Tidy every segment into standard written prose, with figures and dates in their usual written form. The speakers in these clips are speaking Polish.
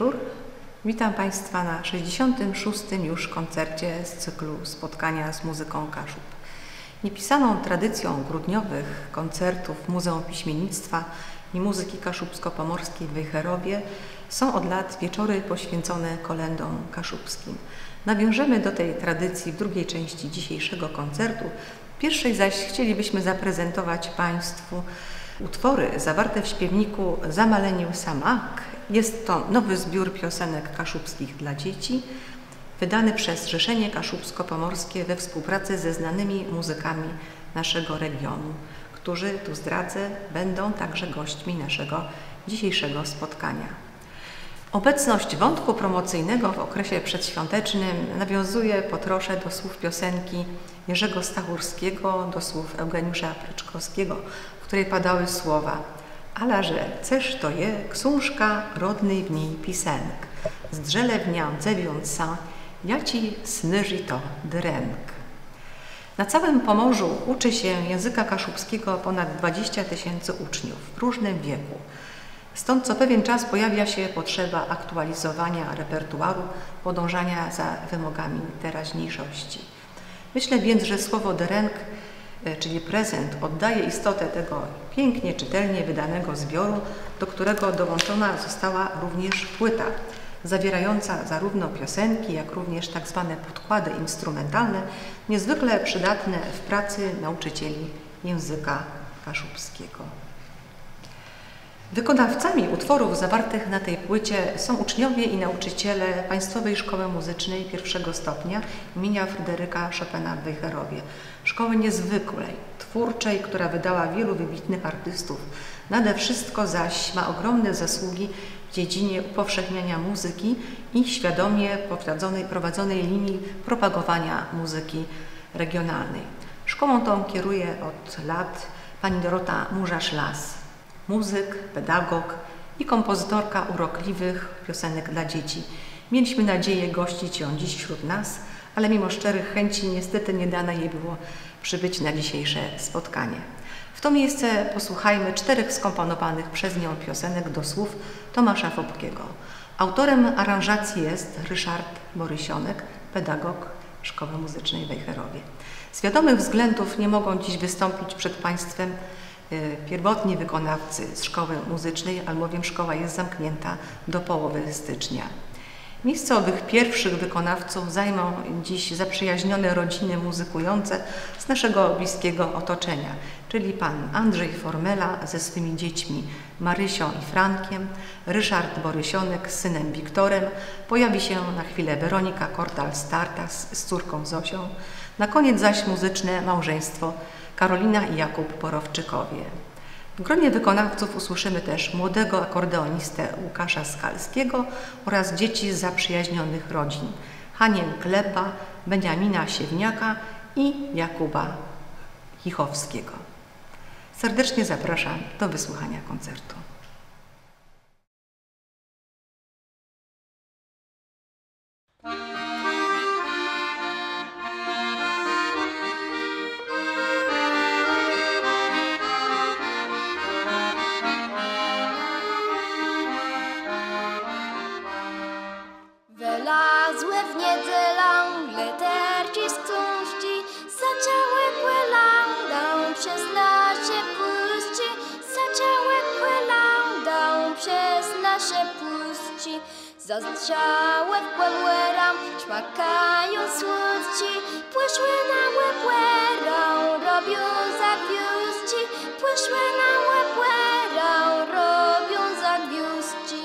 wieczór. Witam Państwa na 66. już koncercie z cyklu Spotkania z muzyką Kaszub. Niepisaną tradycją grudniowych koncertów w Muzeum Piśmiennictwa i Muzyki Kaszubsko-Pomorskiej w Wejherowie są od lat wieczory poświęcone kolędom kaszubskim. Nawiążemy do tej tradycji w drugiej części dzisiejszego koncertu. W pierwszej zaś chcielibyśmy zaprezentować Państwu utwory zawarte w śpiewniku Zamalenił Samak. Jest to nowy zbiór piosenek kaszubskich dla dzieci, wydany przez Zrzeszenie Kaszubsko-Pomorskie we współpracy ze znanymi muzykami naszego regionu, którzy, tu zdradzę, będą także gośćmi naszego dzisiejszego spotkania. Obecność wątku promocyjnego w okresie przedświątecznym nawiązuje po trosze do słów piosenki Jerzego Stachurskiego, do słów Eugeniusza Pryczkowskiego, w której padały słowa: „Ala że ceż to je, ksążka rodnej w niej pisenek, zdrzele w nią dzewiąc sa, ja ci snyży to drenk”. Na całym Pomorzu uczy się języka kaszubskiego ponad 20 000 uczniów w różnym wieku. Stąd co pewien czas pojawia się potrzeba aktualizowania repertuaru, podążania za wymogami teraźniejszości. Myślę więc, że słowo drenk, czyli prezent, oddaje istotę tego pięknie, czytelnie wydanego zbioru, do którego dołączona została również płyta, zawierająca zarówno piosenki, jak również tak zwane podkłady instrumentalne, niezwykle przydatne w pracy nauczycieli języka kaszubskiego. Wykonawcami utworów zawartych na tej płycie są uczniowie i nauczyciele Państwowej Szkoły Muzycznej I stopnia imienia Fryderyka Chopina w Wejherowie. Szkoły niezwykłej, twórczej, która wydała wielu wybitnych artystów. Nade wszystko zaś ma ogromne zasługi w dziedzinie upowszechniania muzyki i świadomie prowadzonej linii propagowania muzyki regionalnej. Szkołą tą kieruje od lat pani Dorota Murza-Szlas, muzyk, pedagog i kompozytorka urokliwych piosenek dla dzieci. Mieliśmy nadzieję gościć ją dziś wśród nas, ale mimo szczerych chęci niestety nie dane jej było przybyć na dzisiejsze spotkanie. W to miejsce posłuchajmy 4 skomponowanych przez nią piosenek do słów Tomasza Fopkiego. Autorem aranżacji jest Ryszard Borysionek, pedagog Szkoły Muzycznej w Wejherowie. Z wiadomych względów nie mogą dziś wystąpić przed Państwem pierwotni wykonawcy z Szkoły Muzycznej, albowiem szkoła jest zamknięta do połowy stycznia. Miejsce owych pierwszych wykonawców zajmą dziś zaprzyjaźnione rodziny muzykujące z naszego bliskiego otoczenia, czyli pan Andrzej Formela ze swymi dziećmi Marysią i Frankiem, Ryszard Borysionek z synem Wiktorem, pojawi się na chwilę Weronika Kortal-Startas z córką Zosią, na koniec zaś muzyczne małżeństwo Karolina i Jakub Borowczykowie. W gronie wykonawców usłyszymy też młodego akordeonistę Łukasza Skalskiego oraz dzieci z zaprzyjaźnionych rodzin Hanię Klepa, Beniamina Siewniaka i Jakuba Chichowskiego. Serdecznie zapraszam do wysłuchania koncertu. Wylazły w niedzielę literki z książki, zaczęły kłędą przez nasze puści, zaczęły kłędą przez nasze puści. Zastrzały w kłębłerą, szmakają słodci, płyszły na łebłerą, robią zagwiazdci, płyszły na łebłerą, robią zagwiazdci.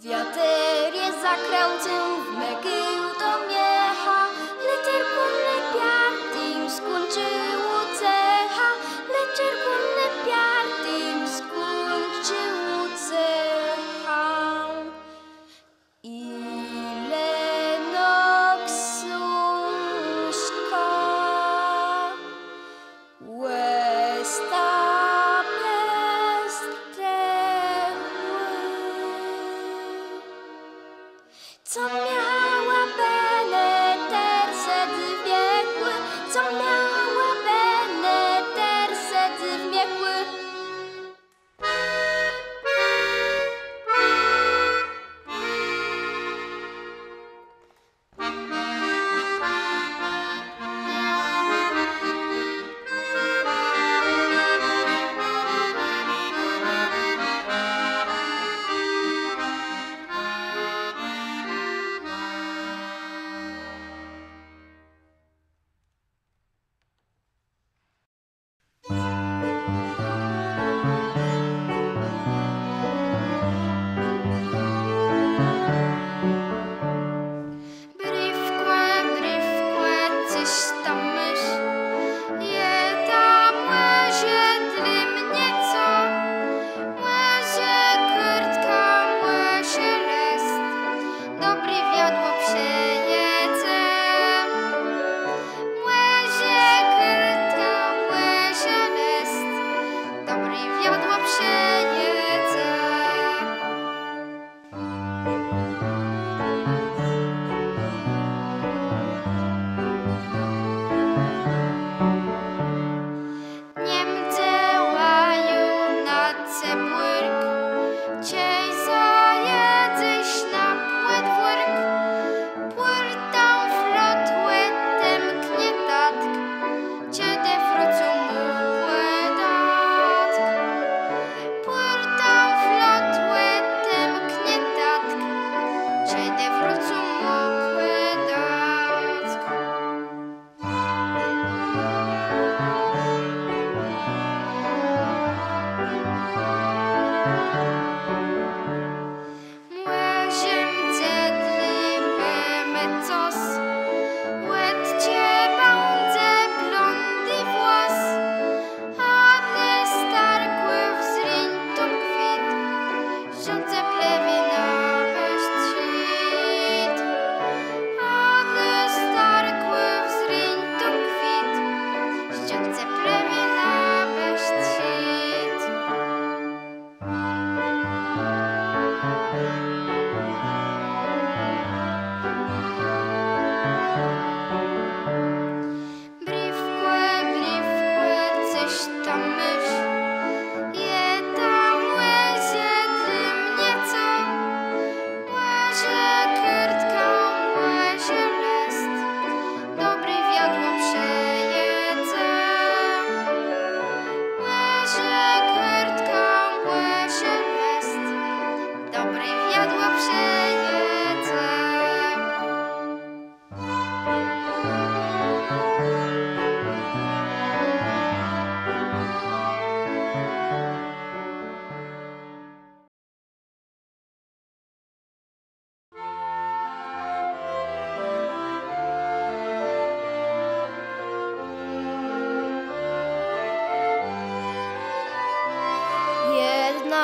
Wiatr je zakręcił w megił do miecha, literkunny piartim skończyło cecha, literkunny piartim skończyło Co miała Bene terset wiekły, co miała Bene terset wiekły.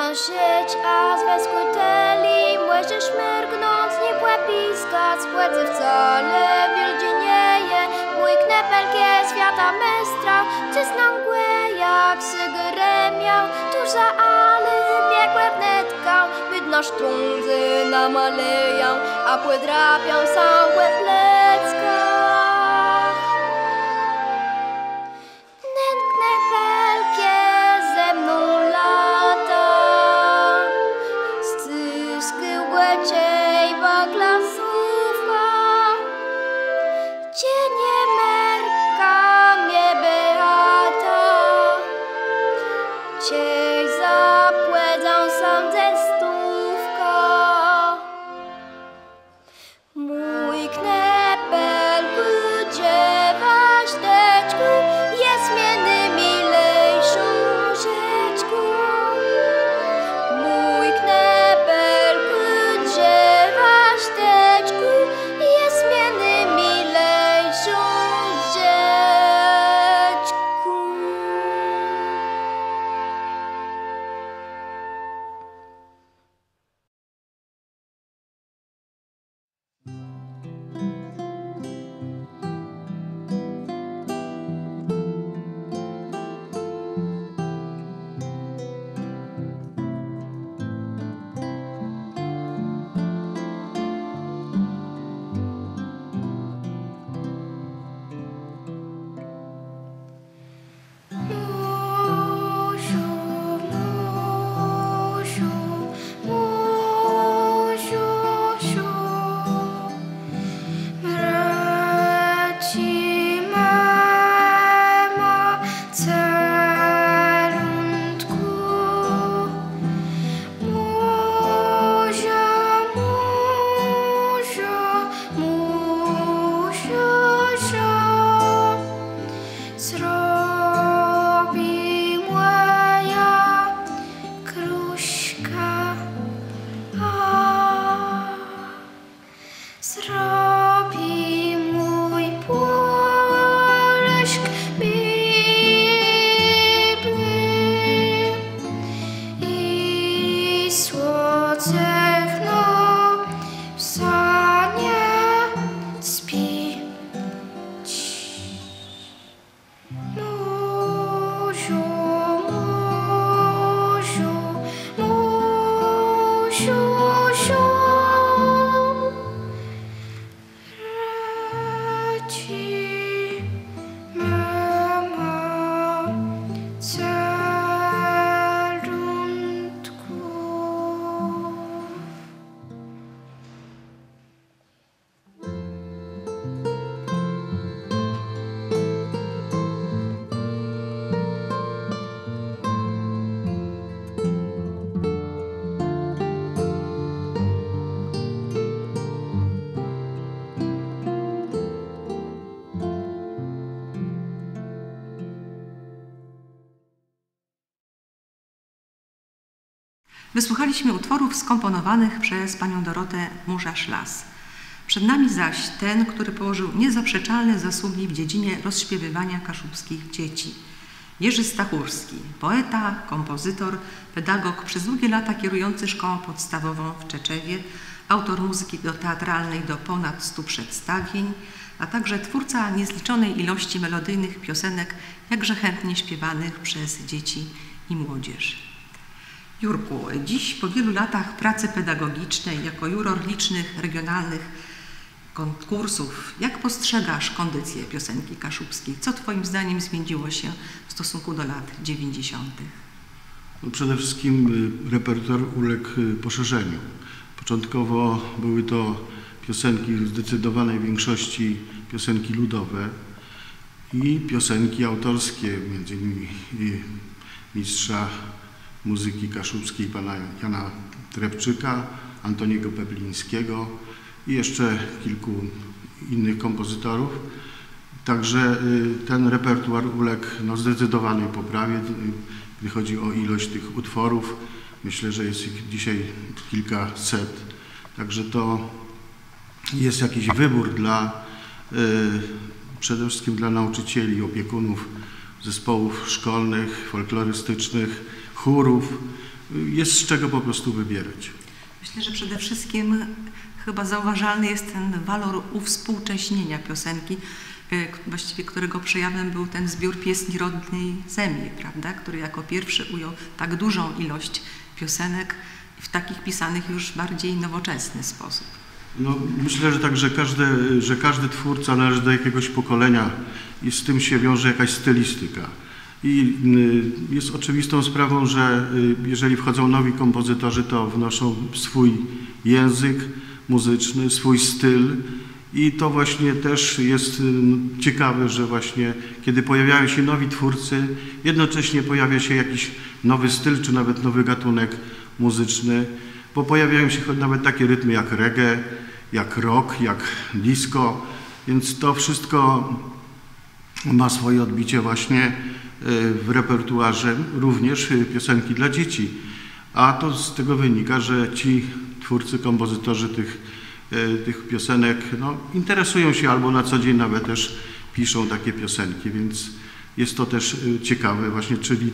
Sieć, a z weskuteli młeży szmyrgnąc, nie płapiskać, płecy wcale wildzienieje, mój knepelkie świata mestra, czysnągłe jak sygry miał, tuż za ale biegłe wnetkał, widno sztrunzy namaleją, a płydrapią sałe plecka. Mój zrobi mój płaszcz biły i słodce w sanie spić. Muziu, Muziu, Muziusiu, radzi mama celundku. Wysłuchaliśmy utworów skomponowanych przez panią Dorotę Murza-Szlas. Przed nami zaś ten, który położył niezaprzeczalne zasługi w dziedzinie rozśpiewywania kaszubskich dzieci. Jerzy Stachurski, poeta, kompozytor, pedagog, przez długie lata kierujący szkołą podstawową w Czeczewie, autor muzyki teatralnej do ponad 100 przedstawień, a także twórca niezliczonej ilości melodyjnych piosenek, jakże chętnie śpiewanych przez dzieci i młodzież. Jurku, dziś po wielu latach pracy pedagogicznej jako juror licznych regionalnych konkursów, jak postrzegasz kondycję piosenki kaszubskiej? Co twoim zdaniem zmieniło się w stosunku do lat 90.? No przede wszystkim repertuar uległ poszerzeniu. Początkowo były to piosenki w zdecydowanej większości piosenki ludowe i piosenki autorskie, między innymi mistrza muzyki kaszubskiej pana Jana Trepczyka, Antoniego Peplińskiego i jeszcze kilku innych kompozytorów. Także ten repertuar uległ zdecydowanej poprawie, gdy chodzi o ilość tych utworów. Myślę, że jest ich dzisiaj kilkaset. Także to jest jakiś wybór przede wszystkim dla nauczycieli, opiekunów, zespołów szkolnych, folklorystycznych, chórów. Jest z czego po prostu wybierać. Myślę, że przede wszystkim chyba zauważalny jest ten walor uwspółcześnienia piosenki, właściwie którego przejawem był ten zbiór pieśni rodnej Zemli, prawda, który jako pierwszy ujął tak dużą ilość piosenek w takich pisanych już bardziej nowoczesny sposób. No, myślę, że tak, że każdy twórca należy do jakiegoś pokolenia i z tym się wiąże jakaś stylistyka. I jest oczywistą sprawą, że jeżeli wchodzą nowi kompozytorzy, to wnoszą swój język muzyczny, swój styl i to właśnie też jest ciekawe, że właśnie kiedy pojawiają się nowi twórcy, jednocześnie pojawia się jakiś nowy styl, czy nawet nowy gatunek muzyczny, bo pojawiają się nawet takie rytmy jak reggae, jak rock, jak disco, więc to wszystko ma swoje odbicie właśnie w repertuarze, również piosenki dla dzieci. A to z tego wynika, że ci twórcy, kompozytorzy tych piosenek interesują się albo na co dzień nawet też piszą takie piosenki, więc jest to też ciekawe właśnie, czyli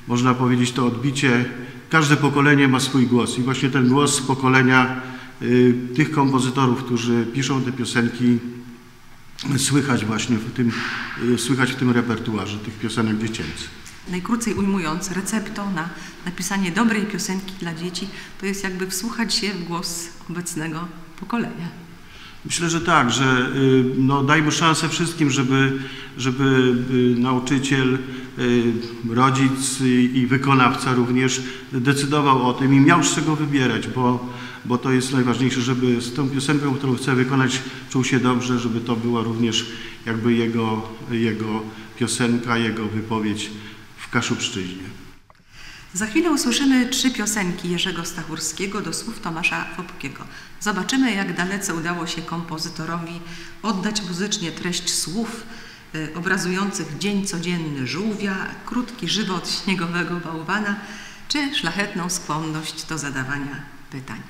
można powiedzieć, to odbicie, każde pokolenie ma swój głos i właśnie ten głos pokolenia tych kompozytorów, którzy piszą te piosenki, słychać właśnie w tym repertuarze tych piosenek dziecięcych. Najkrócej ujmując, receptą na napisanie dobrej piosenki dla dzieci to jest jakby wsłuchać się w głos obecnego pokolenia. Myślę, że tak, że dajmy szansę wszystkim, żeby nauczyciel, rodzic i wykonawca również decydował o tym i miał z czego wybierać, bo to jest najważniejsze, żeby z tą piosenką, którą chce wykonać, czuł się dobrze, żeby to była również jakby jego piosenka, jego wypowiedź w Kaszubszczyźnie. Za chwilę usłyszymy 3 piosenki Jerzego Stachurskiego do słów Tomasza Fopkiego. Zobaczymy, jak dalece udało się kompozytorowi oddać muzycznie treść słów obrazujących dzień codzienny żółwia, krótki żywot śniegowego bałwana, czy szlachetną skłonność do zadawania pytań.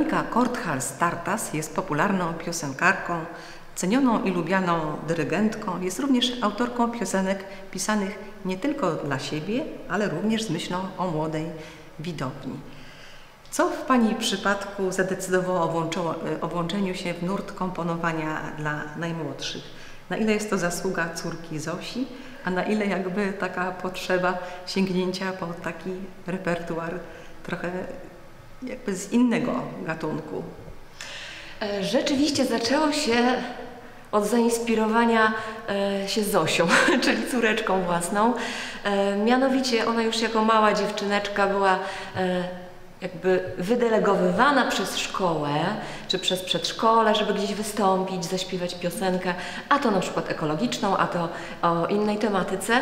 Weronika Korthals-Tartas jest popularną piosenkarką, cenioną i lubianą dyrygentką. Jest również autorką piosenek pisanych nie tylko dla siebie, ale również z myślą o młodej widowni. Co w Pani przypadku zadecydowało o włączeniu się w nurt komponowania dla najmłodszych? Na ile jest to zasługa córki Zosi, a na ile jakby taka potrzeba sięgnięcia po taki repertuar trochę jakby z innego gatunku? Rzeczywiście zaczęło się od zainspirowania się Zosią, czyli córeczką własną. Mianowicie ona już jako mała dziewczyneczka była jakby wydelegowywana przez szkołę czy przez przedszkole, żeby gdzieś wystąpić, zaśpiewać piosenkę, a to na przykład ekologiczną, a to o innej tematyce.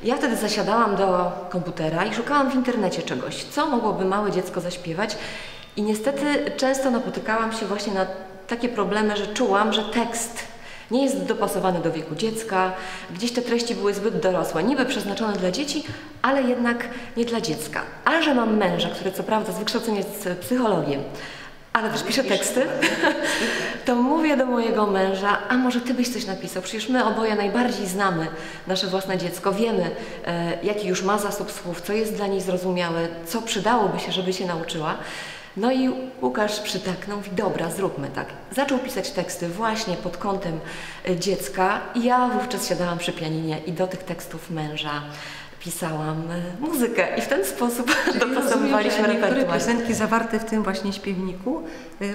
Ja wtedy zasiadałam do komputera i szukałam w internecie czegoś, co mogłoby małe dziecko zaśpiewać, i niestety często napotykałam się właśnie na takie problemy, że czułam, że tekst nie jest dopasowany do wieku dziecka, gdzieś te treści były zbyt dorosłe, niby przeznaczone dla dzieci, ale jednak nie dla dziecka. Ale że mam męża, który co prawda z wykształcenia jest psychologiem, ale też pisze teksty, to mówię do mojego męża, a może ty byś coś napisał? Przecież my oboje najbardziej znamy nasze własne dziecko, wiemy, jaki już ma zasób słów, co jest dla niej zrozumiałe, co przydałoby się, żeby się nauczyła. No i Łukasz przytaknął, mówi, dobra, zróbmy tak. Zaczął pisać teksty właśnie pod kątem dziecka i ja wówczas siadałam przy pianinie i do tych tekstów męża pisałam muzykę i w ten sposób dopasowywaliśmy repertuar. Niektóre piosenki zawarte w tym właśnie śpiewniku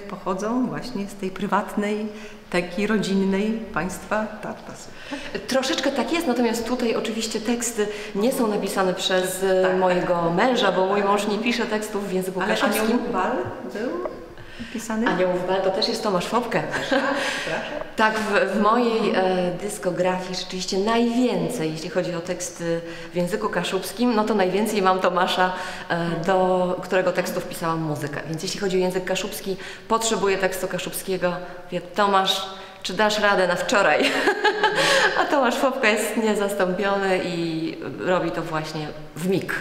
pochodzą właśnie z tej prywatnej, takiej rodzinnej państwa Tartasów. Tak? Troszeczkę tak jest, natomiast tutaj oczywiście teksty nie są napisane przez mojego męża, bo mój mąż nie pisze tekstów w języku kaszubskim. Aniołów Bal był pisany? Aniołów Bal to też jest Tomasz Fopke. Tak, w mojej dyskografii rzeczywiście najwięcej, jeśli chodzi o teksty w języku kaszubskim, no to najwięcej mam Tomasza, do którego tekstów pisałam muzykę. Więc jeśli chodzi o język kaszubski, potrzebuję tekstu kaszubskiego. Mówię, Tomasz, czy dasz radę na wczoraj? A Tomasz Fopke jest niezastąpiony i robi to właśnie w mig.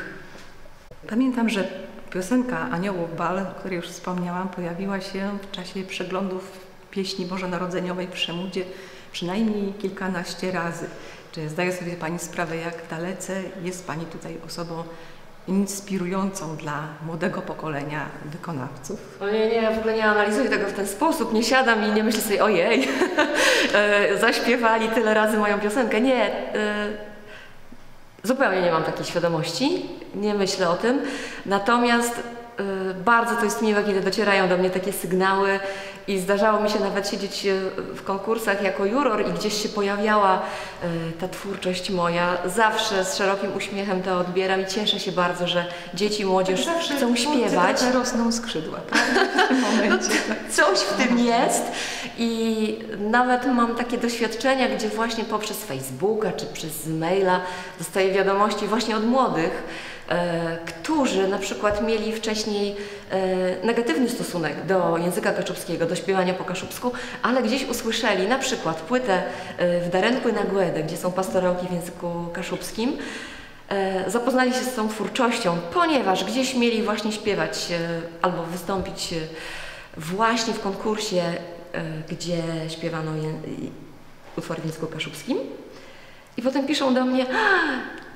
Pamiętam, że piosenka Aniołów Bal, o której już wspomniałam, pojawiła się w czasie przeglądów pieśni bożonarodzeniowej w Szemudzie przynajmniej kilkanaście razy. Czy zdaje sobie Pani sprawę, jak dalece jest Pani tutaj osobą inspirującą dla młodego pokolenia wykonawców? O nie, ja w ogóle nie analizuję tego w ten sposób, nie siadam i nie myślę sobie, ojej, zaśpiewali tyle razy moją piosenkę. Nie, zupełnie nie mam takiej świadomości, nie myślę o tym, natomiast bardzo to jest miłe, kiedy docierają do mnie takie sygnały i zdarzało mi się nawet siedzieć w konkursach jako juror i gdzieś się pojawiała ta twórczość moja. Zawsze z szerokim uśmiechem to odbieram i cieszę się bardzo, że dzieci i młodzież chcą śpiewać. Zawsze rosną skrzydła, prawda? W tym momencie. Coś w tym jest i nawet mam takie doświadczenia, gdzie właśnie poprzez Facebooka czy przez maila dostaję wiadomości właśnie od młodych, którzy na przykład mieli wcześniej negatywny stosunek do języka kaszubskiego, do śpiewania po kaszubsku, ale gdzieś usłyszeli na przykład płytę w Darenku i Nagłedę, gdzie są pastorałki w języku kaszubskim, zapoznali się z tą twórczością, ponieważ gdzieś mieli właśnie śpiewać albo wystąpić właśnie w konkursie, gdzie śpiewano utwory w języku kaszubskim. I potem piszą do mnie,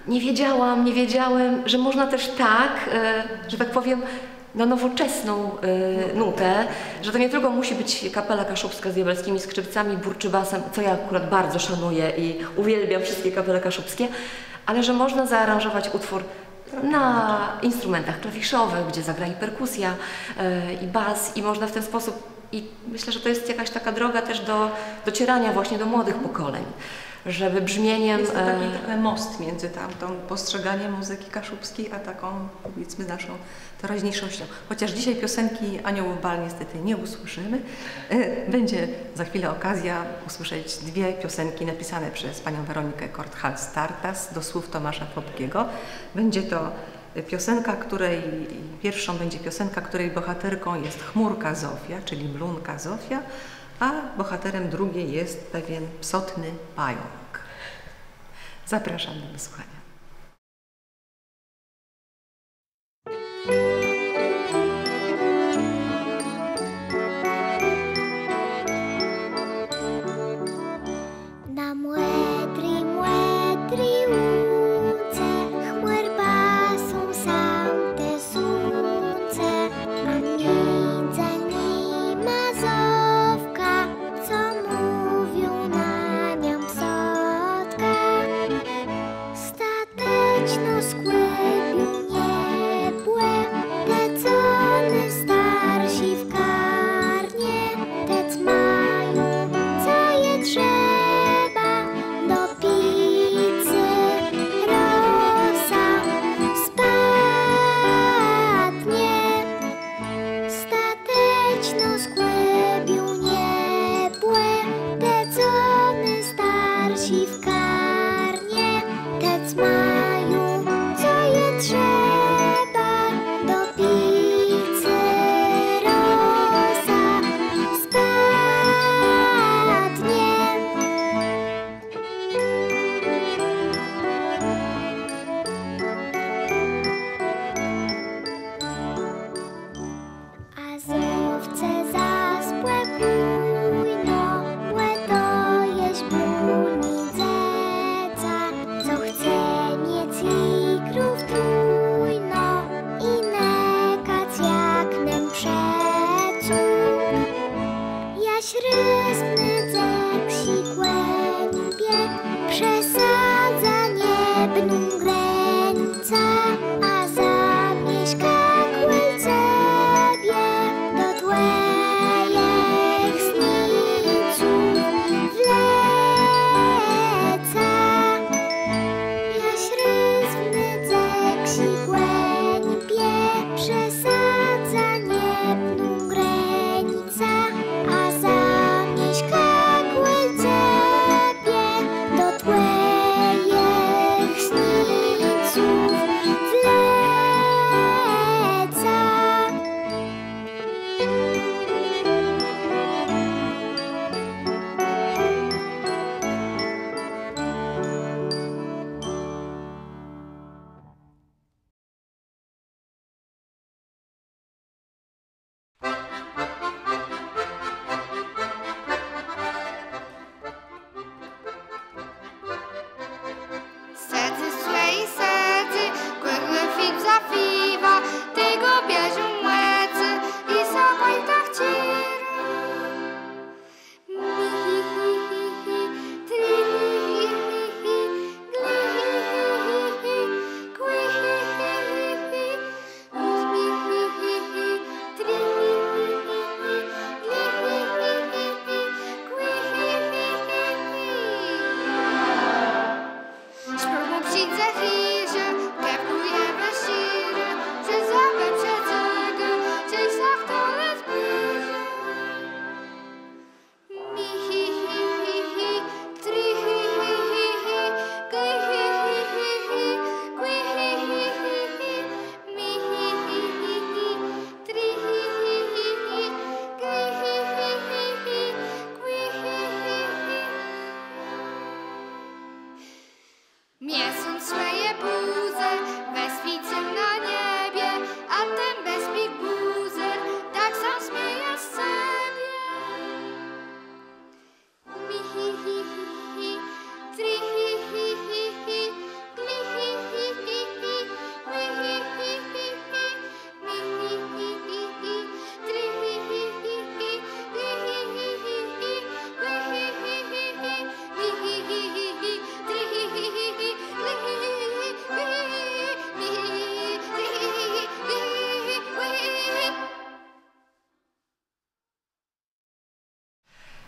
nie wiedziałem, że można też tak, że tak powiem, na nowoczesną nutę, że to nie tylko musi być kapela kaszubska z diabelskimi skrzypcami, burczybasem, co ja akurat bardzo szanuję i uwielbiam wszystkie kapele kaszubskie, ale że można zaaranżować utwór na instrumentach klawiszowych, gdzie zagra i perkusja, i bas, i można w ten sposób, i myślę, że to jest jakaś taka droga też do docierania właśnie do młodych pokoleń, żeby brzmieniem... Jest to taki trochę most między tamtą postrzeganiem muzyki kaszubskiej, a taką, powiedzmy, naszą teraźniejszością. Chociaż dzisiaj piosenki Aniołów Bal niestety nie usłyszymy. Będzie za chwilę okazja usłyszeć dwie piosenki napisane przez panią Weronikę Korthals-Tartas do słów Tomasza Fopkiego. Będzie to piosenka, pierwszą będzie piosenka, której bohaterką jest chmurka Zofia, czyli mlunka Zofia, a bohaterem drugiej jest pewien psotny pająk. Zapraszam do wysłuchania.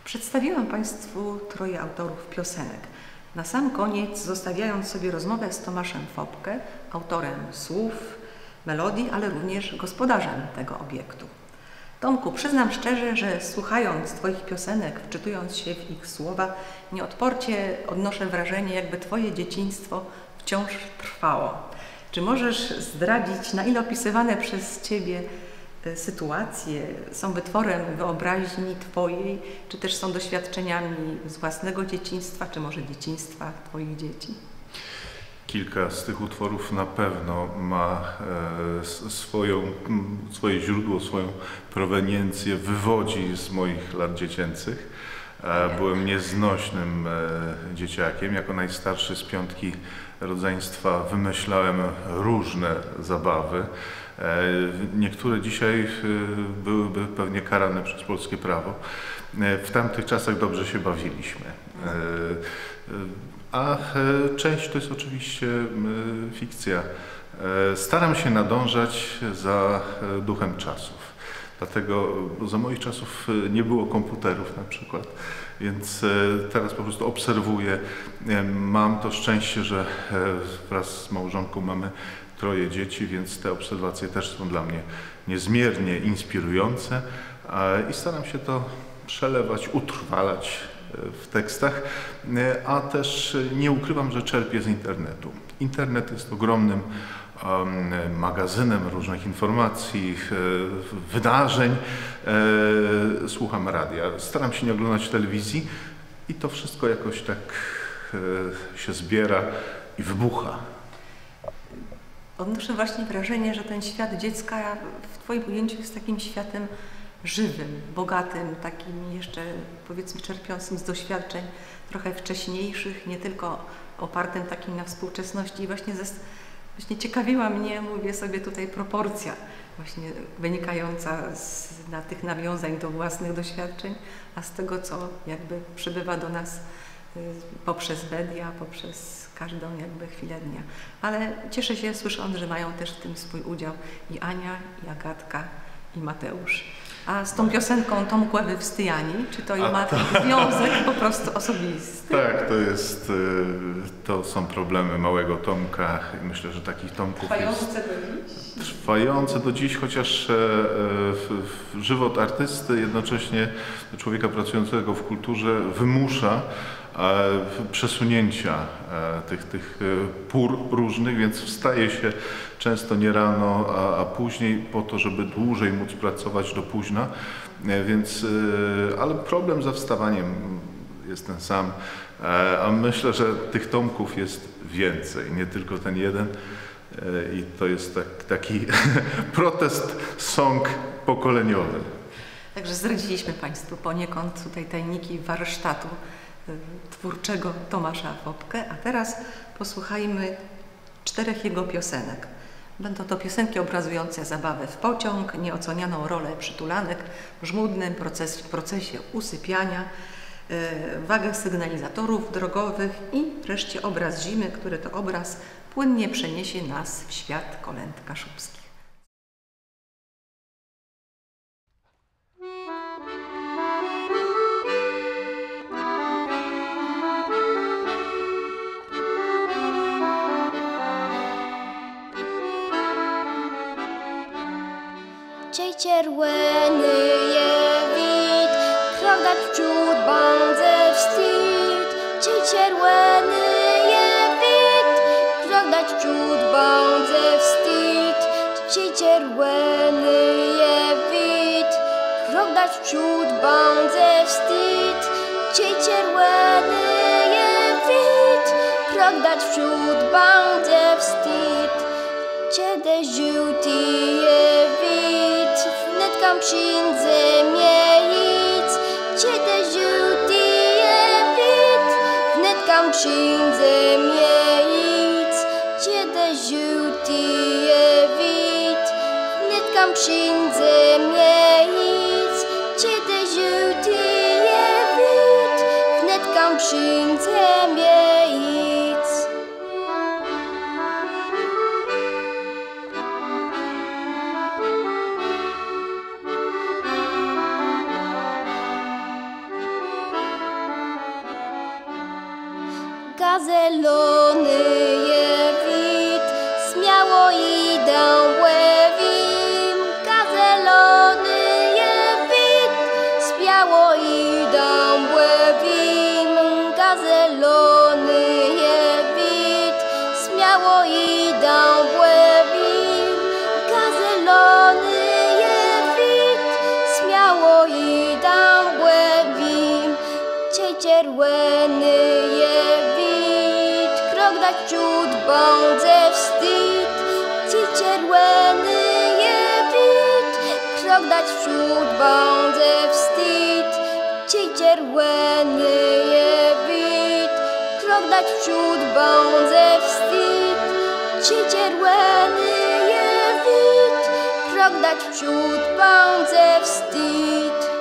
Przedstawiłam Państwu troje autorów piosenek. Na sam koniec zostawiając sobie rozmowę z Tomaszem Fopkę, autorem słów, melodii, ale również gospodarzem tego obiektu. Tomku, przyznam szczerze, że słuchając Twoich piosenek, wczytując się w ich słowa, nieodporcie odnoszę wrażenie, jakby Twoje dzieciństwo wciąż trwało. Czy możesz zdradzić, na ile opisywane przez Ciebie sytuacje są wytworem wyobraźni Twojej, czy też są doświadczeniami z własnego dzieciństwa, czy może dzieciństwa Twoich dzieci? Kilka z tych utworów na pewno ma swoje źródło, swoją proweniencję, wywodzi z moich lat dziecięcych. Byłem nieznośnym dzieciakiem. Jako najstarszy z 5 rodzeństwa wymyślałem różne zabawy. Niektóre dzisiaj byłyby pewnie karane przez polskie prawo. W tamtych czasach dobrze się bawiliśmy. A część to jest oczywiście fikcja. Staram się nadążać za duchem czasów. Dlatego za moich czasów nie było komputerów na przykład, więc teraz po prostu obserwuję. Mam to szczęście, że wraz z małżonką mamy 3 dzieci, więc te obserwacje też są dla mnie niezmiernie inspirujące i staram się to przelewać, utrwalać w tekstach, a też nie ukrywam, że czerpię z internetu. Internet jest ogromnym magazynem różnych informacji, wydarzeń. Słucham radia, staram się nie oglądać telewizji i to wszystko jakoś tak się zbiera i wybucha. Odnoszę właśnie wrażenie, że ten świat dziecka w Twoim ujęciu jest takim światem żywym, bogatym, takim jeszcze powiedzmy czerpiącym z doświadczeń trochę wcześniejszych, nie tylko opartym takim na współczesności. I właśnie ciekawiła mnie, mówię sobie tutaj, proporcja właśnie wynikająca z tych nawiązań do własnych doświadczeń, a z tego, co jakby przybywa do nas poprzez media, poprzez każdą jakby chwilę dnia. Ale cieszę się, słysząc, że mają też w tym swój udział i Ania, i Agatka, i Mateusz. A z tą piosenką Tomku Ewy Wstyjani, czy to ma związek po prostu osobisty? Tak, to są problemy małego Tomka i myślę, że takich Tomków Trwające jest... do dziś? Trwające do dziś, chociaż żywot artysty jednocześnie człowieka pracującego w kulturze wymusza przesunięcia tych pór różnych, więc wstaje się często nie rano, a później po to, żeby dłużej móc pracować do późna, więc, ale problem ze wstawaniem jest ten sam, a myślę, że tych Tomków jest więcej, nie tylko ten jeden i to jest taki protest song pokoleniowy. Także zdradziliśmy Państwu poniekąd tutaj tajniki warsztatu twórczego Tomasza Fopkę, a teraz posłuchajmy 4 jego piosenek. Będą to piosenki obrazujące zabawę w pociąg, nieocenianą rolę przytulanek w żmudnym procesie usypiania, wagę sygnalizatorów drogowych i wreszcie obraz zimy, który to obraz płynnie przeniesie nas w świat kolęd kaszubskich. Ciej czerwony je wid, krok dać wprzód, bandze wstyd. Ciej czerwony je wid, krok dać wprzód, bandze wstyd. Ciej czerwony je wid, krok dać wprzód, bandze wstyd. Ciej czerwony je wid, krok dać wprzód, bandze wstyd. Ciede żółty je wid, wnetkam przyjdzie miejc. Ciede żółty je wid, wnetkam przyjdzie miejc. Ciede żółty je wid, wnetkam przyjdzie miejc. Ciede żółty je wid, wnetkam przyjdzie miejc. Gazelony je wid, śmiało idę łewim. Gazelony je wid, śmiało idę łewim. Gazelony je wid, śmiało idę łewim. Gazelony je wid, śmiało idę łewim. Ciej czerwony je krok dać wprzód, bandze wstyd. Ciej czerwony je wid, krok dać wprzód, bandze wstyd. Ciej dzierłeny je wid, krok dać wprzód bądze wstyd. Ci dzierłeny je wid, krok dać wprzód bądze wstyd.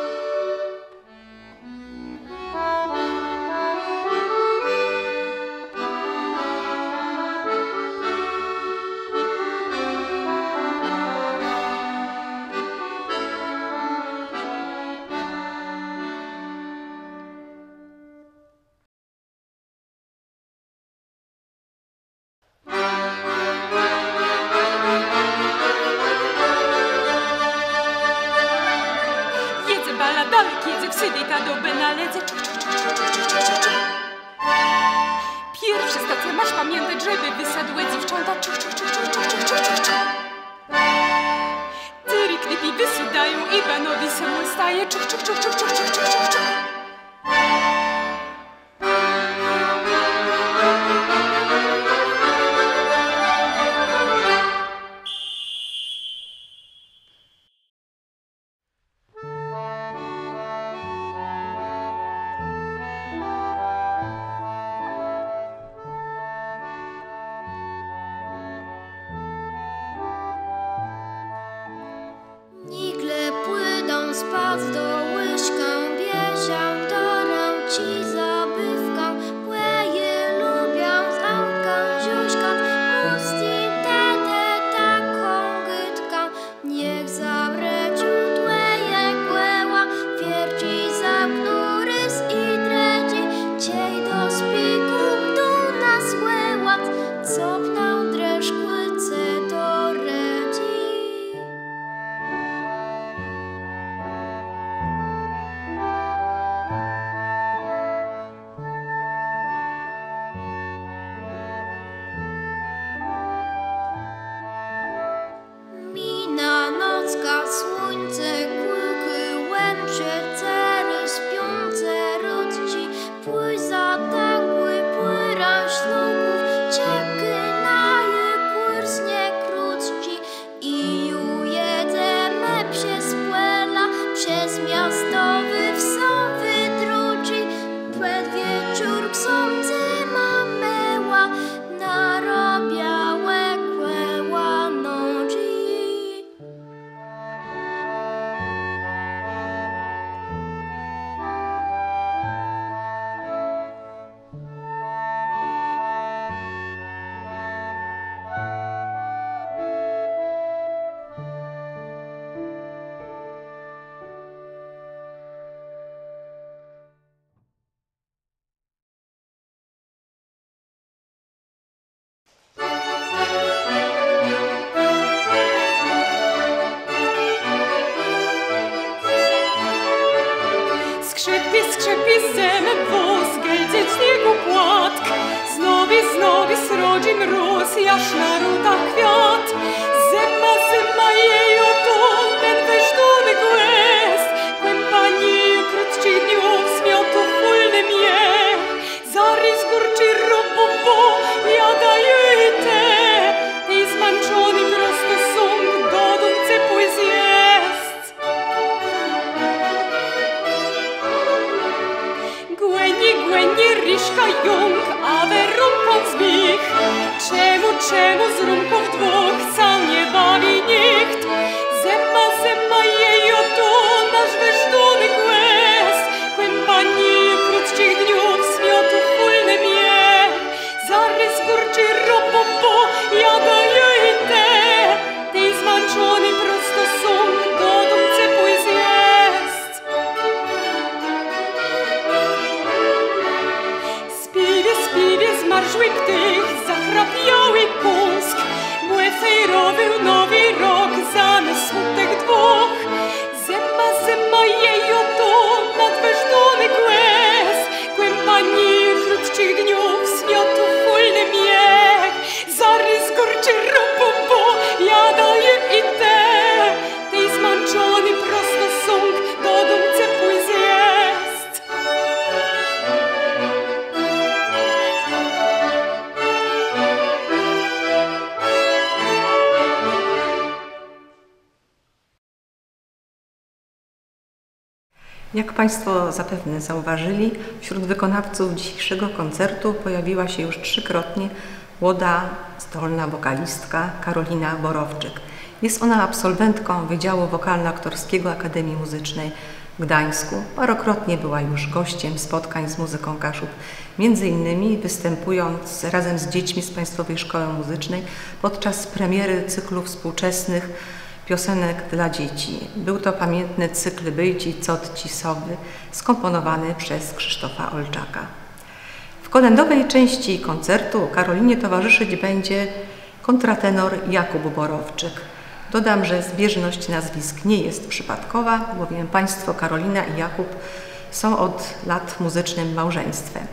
Pierwsza stacja, masz pamiętać, żeby wysadły dziewczęta. Tyry knypi wysiadają i panowi samol staje. Nigle płyną spod do łyżką, bierzą torą ci zabywką. Płyje lubią z autka ziuśką, pusti tatę taką gytką. Niech zabreciu tłeje kłęła, wierci zamknął rys i dreci. Ciej do spiku tu nas łełac, cofnął dreszcz kłyce do redzi. Mina nocka, słońce, kłyky, łęcze, cery, śpiące rodzi. Płyj za tęgły, płyra śluków, cieky naje, płyrsnie krótci. I ujedziemy przez płela, przez miastowy wsowy druci. Przed wieczór ksądzy mameła, narobiałe kłęła nogi. Skrzepie zeme wóz, gędzieć niego płatk. Znowi srodzi mróz, jaśna ruta kwiat. Zema jej oto, ten weźdony głest. Kłępanie krótci dniów, zmiotu fulny miech. Zarys górczy robobo, jada jej te. Tej zmęczony prosto sąd, do dumce pój zjeść. Głęnie ryszka jąg, a werunką zbich. Czemu z rumków dwóch sam nie bawi nikt? Zema jej oto, nasz weźdony głest. Kłępanie krótcich dniów, zmiotu fulny miech. Zarys górczy robobo, jada jej te. Tej zmęczony prosto sąd, do dumce pój zjeść. Spiwie zmarzły ptych, zachrapiały kąsk. Młe fejrowy nowy rok, zamysł smutek dwóch. Zema jej oto, nadweżdony głez. Kłępanie krótcich dniów, zmiotu fulny miech. Zarys gorczy robobo, jada je i te. Tej zmęczony prosto sąg, do dumce pój zjeść. Jak Państwo zapewne zauważyli, wśród wykonawców dzisiejszego koncertu pojawiła się już trzykrotnie młoda, zdolna wokalistka Karolina Borowczyk. Jest ona absolwentką Wydziału Wokalno-Aktorskiego Akademii Muzycznej w Gdańsku. Parokrotnie była już gościem spotkań z muzyką Kaszub, między innymi występując razem z dziećmi z Państwowej Szkoły Muzycznej podczas premiery cyklu współczesnych piosenek dla dzieci. Był to pamiętny cykl Byjci, Cotci, Sowy, skomponowany przez Krzysztofa Olczaka. W kolędowej części koncertu Karolinie towarzyszyć będzie kontratenor Jakub Borowczyk. Dodam, że zbieżność nazwisk nie jest przypadkowa, bowiem państwo Karolina i Jakub są od lat muzycznym małżeństwem.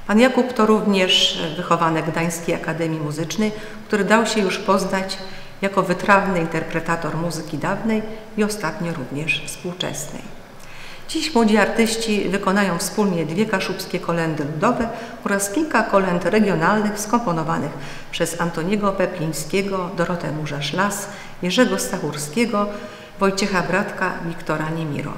Pan Jakub to również wychowanek Gdańskiej Akademii Muzycznej, który dał się już poznać jako wytrawny interpretator muzyki dawnej i ostatnio również współczesnej. Dziś młodzi artyści wykonają wspólnie 2 kaszubskie kolędy ludowe oraz kilka kolęd regionalnych skomponowanych przez Antoniego Peplińskiego, Dorotę Murza-Szlas, Jerzego Stachurskiego, Wojciecha Bratka, Wiktora Niemiro.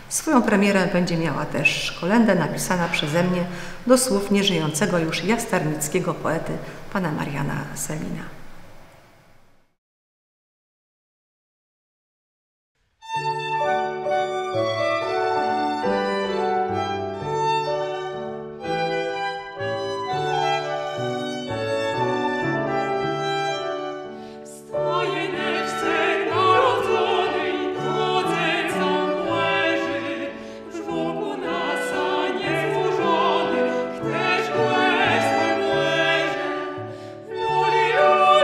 Swoją premierę będzie miała też kolęda napisana przeze mnie do słów nieżyjącego już jastarnickiego poety pana Mariana Selina. Luli,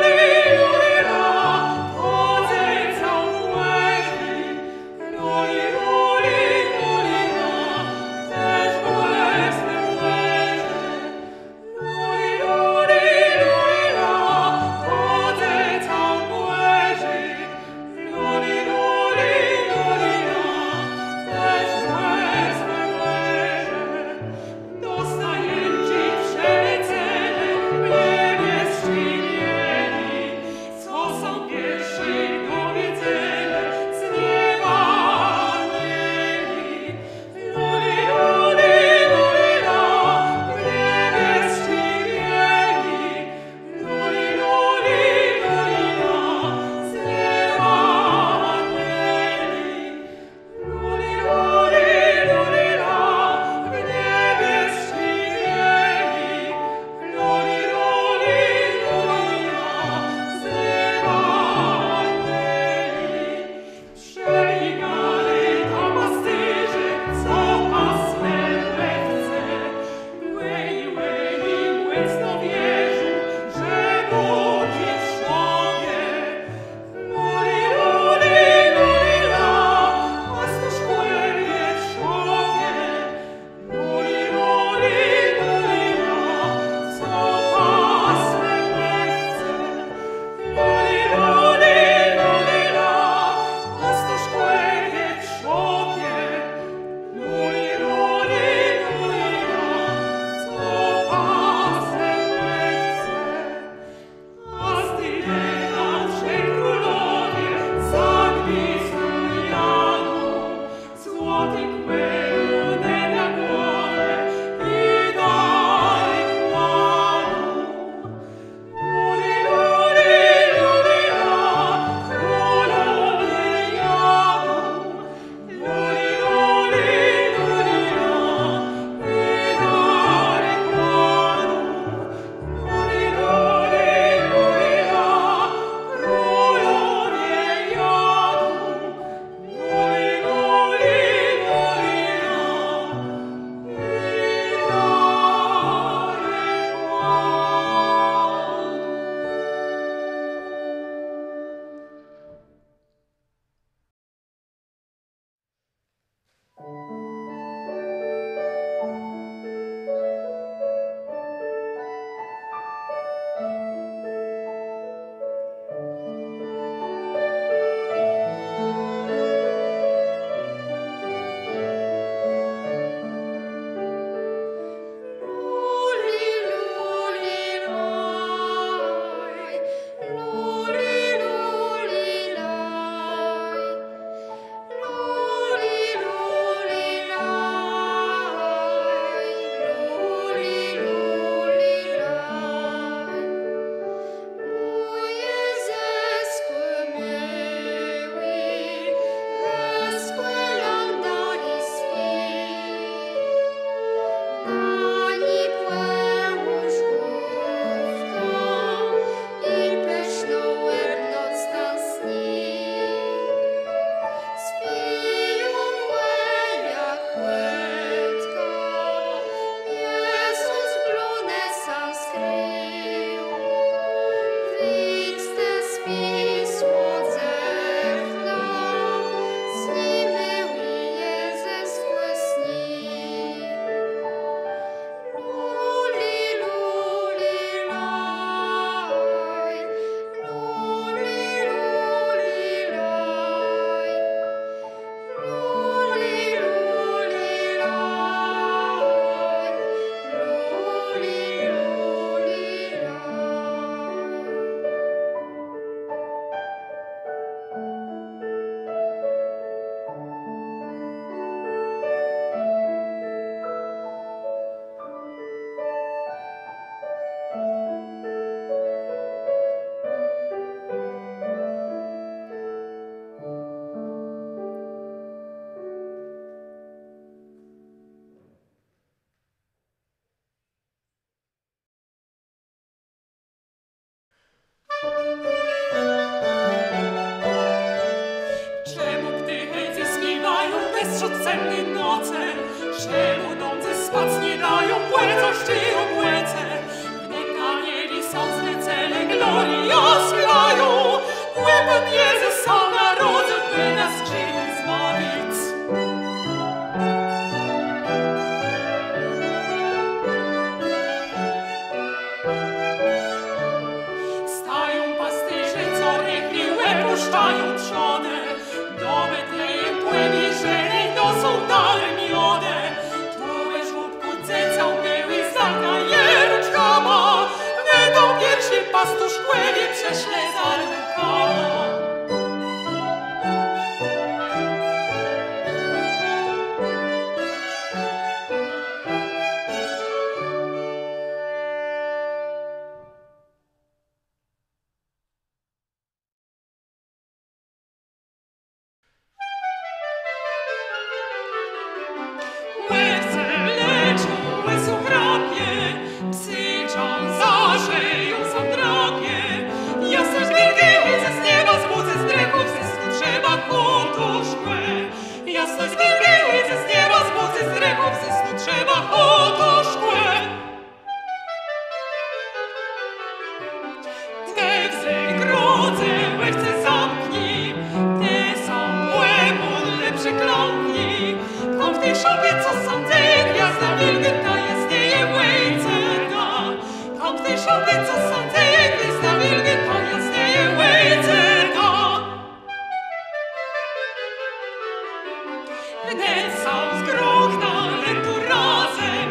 Czemu ptychejcy śpiewają beztrzocenny noce? Czemu dądzy spać nie dają, płecości obłece? Gdy anieli są zlecele, gloria śpiewają, łebem Jezusa narodził, by nas grzechów zbawić. Stają pasterze, co rękli łeb puszczają trzodę, do Betlejem płynie żerej, to są dale miode. Tłumę żłóbku dzecał myły, zadaje ruczkama, będą pierwszy pastusz kłębie prześle za rękama. Łebce leczą, łesu chrapie, psyczą, zarzeją, zadrapie. Jasność wielkiej ze z nieba zbudzy z drechów, ze snu trzeba oto szkłe. Jasność wielkiej ze z nieba zbudzy z drechów, ze snu trzeba oto szkłe. Te w grodze łebce zamknij, te są łemu lepsze kląknij. Kom w tej szopie, co sądzę, gwiazda wielgata jasnieje łejce da. Kom w tej szopie, co sądzę, gwiazda wielgata jasnieje łejce da. Wnet są zgrochna, ale tu razem,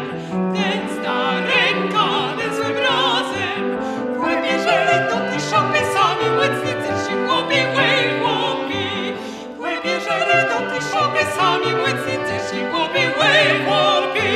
ten sta ręka, ten złym razem. Łebie, jeżeli do tej szopy sami łecnicy się chłopie, łej chłopi. Łebie, jeżeli do tej szopy sami łecnicy się chłopie, łej chłopi.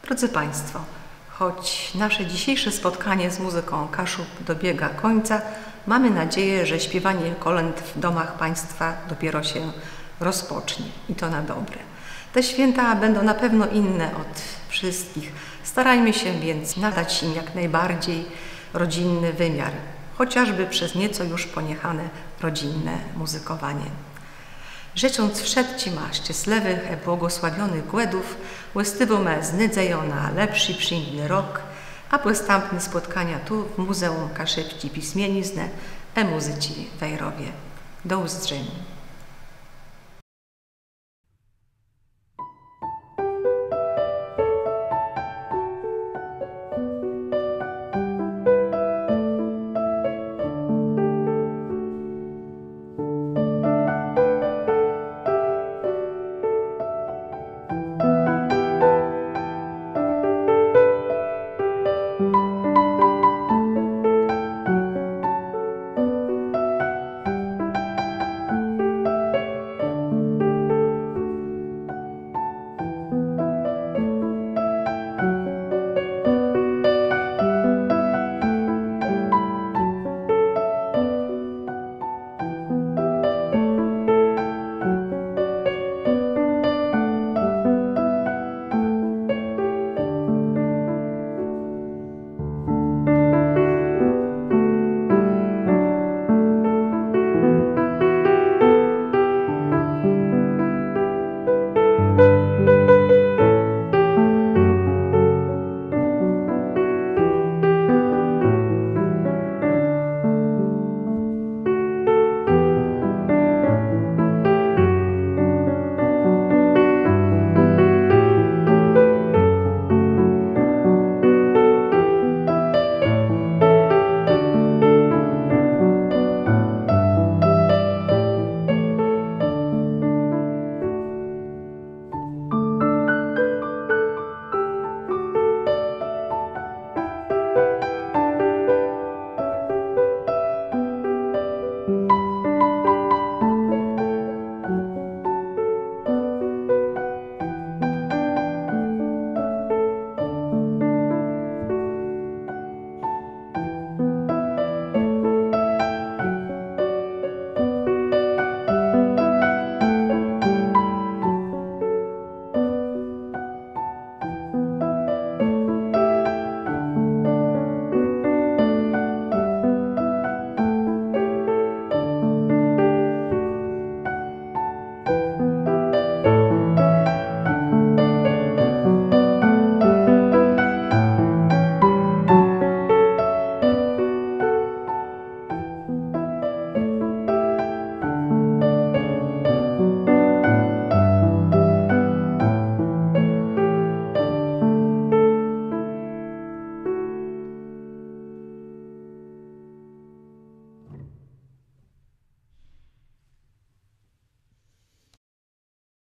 Drodzy Państwo, choć nasze dzisiejsze spotkanie z muzyką Kaszub dobiega końca, mamy nadzieję, że śpiewanie kolęd w domach Państwa dopiero się rozpocznie i to na dobre. Te święta będą na pewno inne od wszystkich. Starajmy się więc nadać im jak najbardziej rodzinny wymiar, chociażby przez nieco już poniechane rodzinne muzykowanie. Życząc wszedł Ci ma szczęśliwych i błogosławionych głedów, właściwą me znydzeją na lepszy przyjemny rok, a postępne spotkania tu w Muzeum Kaszybci Pismieniznę i Muzyci w Wejrowie. Do uzdrzenia.